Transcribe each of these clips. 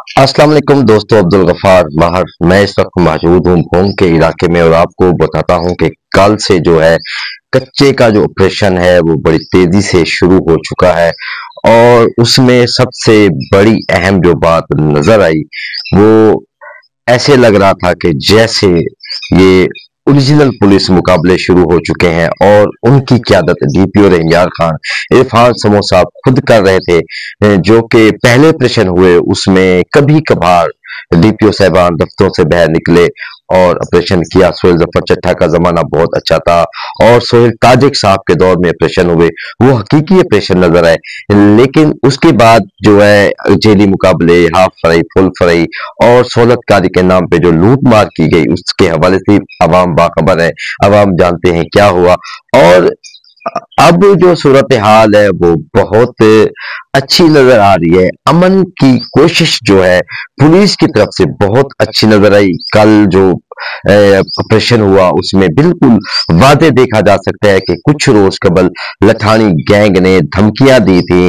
अस्सलाम वालेकुम दोस्तों, अब्दुल गफ्फार बाहर। मैं इस वक्त मौजूद हूँ भोंग के इलाके में और आपको बताता हूँ कि कल से जो है कच्चे का जो ऑपरेशन है वो बड़ी तेजी से शुरू हो चुका है। और उसमें सबसे बड़ी अहम जो बात नजर आई वो ऐसे लग रहा था कि जैसे ये ओरिजिनल पुलिस मुकाबले शुरू हो चुके हैं और उनकी क़यादत डीपीओ रहीमयार खान, इरफान समो साहब खुद कर रहे थे। जो कि पहले ऑपरेशन हुए उसमें कभी कभार डीपीओ साहबान दफ्तरों से बाहर निकले और ऑपरेशन किया। सोहेल जफर चट्टा का जमाना बहुत अच्छा था और सोहेल ताजिक साहब के दौर में ऑपरेशन हुए, वो हकीकी ऑपरेशन नजर आए। लेकिन उसके बाद जो है जेली मुकाबले, हाफ फ्राई, फुल फ्राई और सहूलत कारी के नाम पे जो लूट मार की गई उसके हवाले से अवाम बाखबर है, अवाम जानते हैं क्या हुआ। और अब जो सूरत हाल है वो बहुत अच्छी नजर आ रही है। अमन की कोशिश जो है पुलिस की तरफ से बहुत अच्छी नजर आई। कल जो ऑपरेशन हुआ उसमें बिल्कुल वादे देखा जा सकता है कि कुछ रोज कबल लठानी गैंग ने धमकियां दी थी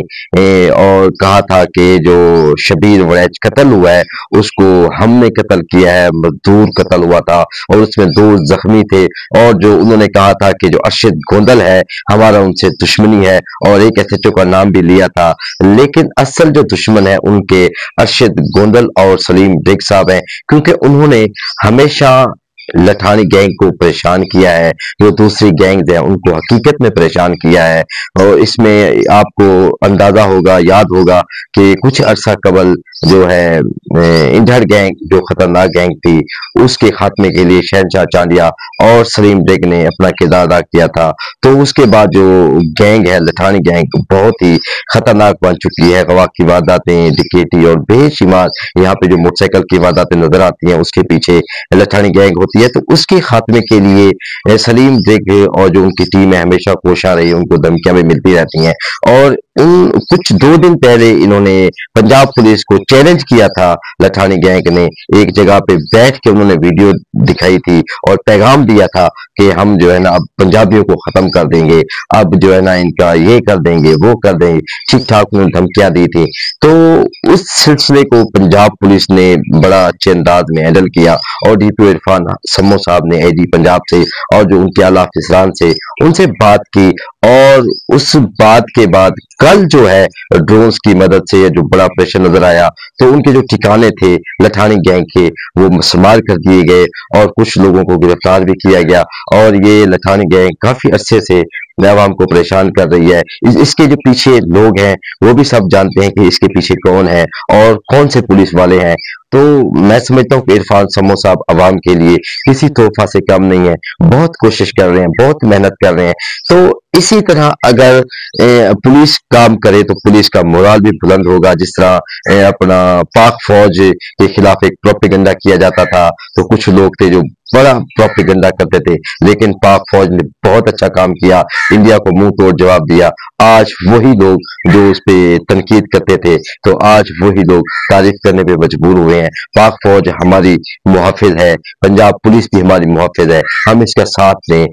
और कहा था कि जो शबीर वैच कत्ल हुआ है उसको हमने कत्ल किया है, मजदूर कत्ल हुआ था और उसमें दो जख्मी थे। और जो उन्होंने कहा था कि जो अरशद गोंदल है हमारा उनसे दुश्मनी है और एक एसएचओ का नाम भी लिया था। लेकिन असल जो दुश्मन है उनके अरशद गोंदल और सलीम बेग साहब हैं, क्योंकि उन्होंने हमेशा लठानी गैंग को परेशान किया है। जो दूसरी गैंग्स हैं उनको हकीकत में परेशान किया है। और इसमें आपको अंदाजा होगा, याद होगा कि कुछ अरसा कबल जो है इंजर्ड गैंग जो खतरनाक गैंग थी उसके खात्मे के लिए शहनशाह चांदिया और सलीम बेग ने अपना किरदार अदा किया था। तो उसके बाद जो गैंग है लठानी गैंग बहुत ही खतरनाक बन चुकी है। गवाह की वारदातें, डिकेटी और बेशुमार यहाँ पे जो मोटरसाइकिल की वारदातें नजर आती हैं उसके पीछे लठानी गैंग होती है। तो उसके खात्मे के लिए सलीम बेग और जो उनकी टीम है हमेशा कोशा रही, उनको धमकियां भी मिलती रहती हैं। और कुछ 2 दिन पहले इन्होंने पंजाब पुलिस को चैलेंज किया था। लठानी गैंग ने एक जगह पे बैठ के उन्होंने वीडियो दिखाई थी और पैगाम दिया था कि हम जो है ना अब पंजाबियों को खत्म कर देंगे, अब जो है ना इनका ये कर देंगे, वो कर देंगे, ठीक ठाक उन्होंने धमकियां दी थी। तो उस सिलसिले को पंजाब पुलिस ने बड़ा अच्छे अंदाज में हैंडल किया और डीपीओ इरफान समो साहब ने एडी पंजाब से और जो उनके आला अफसरान से उनसे बात की। और उस बात के बाद कल जो है ड्रोन्स की मदद से जो बड़ा ऑपरेशन नजर आया तो उनके जो ठिकाने थे लठानी गैंग के वो मस्मार कर दिए गए और कुछ लोगों को गिरफ्तार भी किया गया। और ये लठानी गैंग काफी अरसे से अवाम को परेशान कर रही है। इसके जो पीछे लोग हैं वो भी सब जानते हैं कि इसके पीछे कौन है और कौन से पुलिस वाले हैं। तो मैं समझता हूँ कि इरफान समो साहब अवाम के लिए किसी तोहफा से कम नहीं है, बहुत कोशिश कर रहे हैं, बहुत मेहनत कर रहे हैं। तो इसी तरह अगर पुलिस काम करे तो पुलिस का मोराल भी बुलंद होगा। जिस तरह अपना पाक फौज के खिलाफ एक प्रोपेगेंडा किया जाता था तो कुछ लोग थे जो बड़ा प्रोपेगेंडा करते थे, लेकिन पाक फौज ने बहुत अच्छा काम किया, इंडिया को मुंह तोड़ जवाब दिया। आज वही लोग जो उस पे तनकीद करते थे तो आज वही लोग तारीफ करने पे मजबूर हुए हैं। पाक फौज हमारी मुहाफिज है, पंजाब पुलिस भी हमारी मुहाफिज है, हम इसका साथ दें।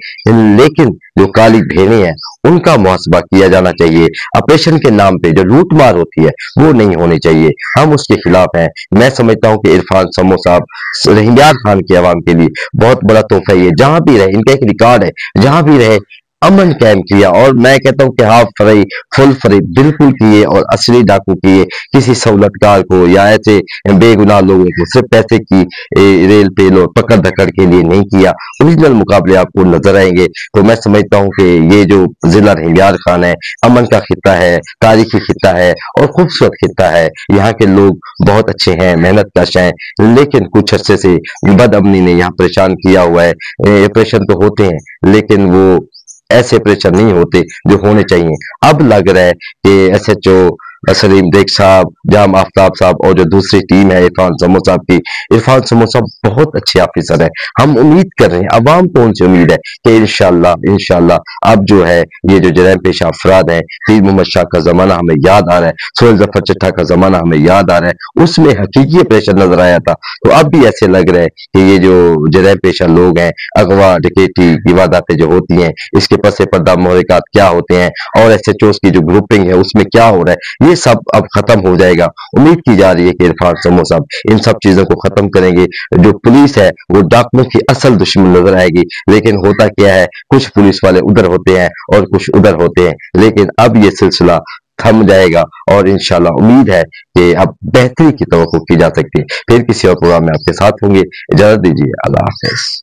लेकिन जो काली भेड़ें हैं उनका मुहासबा किया जाना चाहिए। ऑपरेशन के नाम पे जो लूट मार होती है वो नहीं होनी चाहिए, हम उसके खिलाफ हैं। मैं समझता हूँ कि इरफान समो साहब रहीमयार खान के अवाम के लिए बहुत बड़ा तोहफा है। जहां भी रहे इनका एक रिकॉर्ड है, जहां भी रहे अमन कायम किया। और मैं कहता हूं कि हाफ फ्राई फुल फ्राई बिल्कुल किए और असली डाकू किए, किसी सहूलतकार को या ऐसे बेगुनाह लोगों को सिर्फ पैसे की रेल पेल और पकड़ धकड़ के लिए नहीं किया। ओरिजिनल मुकाबले आपको नजर आएंगे। तो मैं समझता हूं कि ये जो जिला रहीमयार खान है अमन का खिता है, तारीखी खिता है और खूबसूरत खिता है। यहाँ के लोग बहुत अच्छे हैं, मेहनत कश हैं, लेकिन कुछ अरसे से बदअमनी ने यहाँ परेशान किया हुआ है। ऑपरेशन तो होते हैं लेकिन वो ऐसे ऑपरेशन नहीं होते जो होने चाहिए। अब लग रहा है कि एसएचओ सलीम बेग साहब, जाम आफ्ताब साहब और जो दूसरी टीम है इरफान समो साहब की, इरफान समो साहब बहुत अच्छे ऑफिसर हैं। हम उम्मीद कर रहे हैं, अवाम को उनसे उम्मीद है कि इंशाल्लाह इंशाल्लाह अब जो है ये जो जराइम पेशा अफराद हैं, पीर मोहम्मद शाह का जमाना हमें याद आ रहा है, सोहेल जफर चट्टा का जमाना हमें याद आ रहा है, उसमें हकीकी ऑपरेशन नजर आया था। तो अब भी ऐसे लग रहा है कि ये जो जराइम पेशा लोग हैं, अगवा डकैती की वारदातें जो होती हैं इसके पसे पर्दा मुहरिकात क्या होते हैं और एसएचओ की जो ग्रुपिंग है उसमें क्या हो रहा है, ये ये सब अब खत्म हो जाएगा। उम्मीद की जा रही है कि इरफान समो साहब इन सब चीजों को खत्म करेंगे। जो पुलिस है वो डाकुओं की असल दुश्मन नजर आएगी, लेकिन होता क्या है, कुछ पुलिस वाले उधर होते हैं और कुछ उधर होते हैं। लेकिन अब ये सिलसिला थम जाएगा और इंशाल्लाह उम्मीद है कि अब बेहतरी की तवक्को की जा सकती है। फिर किसी और प्रोग्राम में आपके साथ होंगे। इजाजत दीजिए, अल्लाह हाफिज।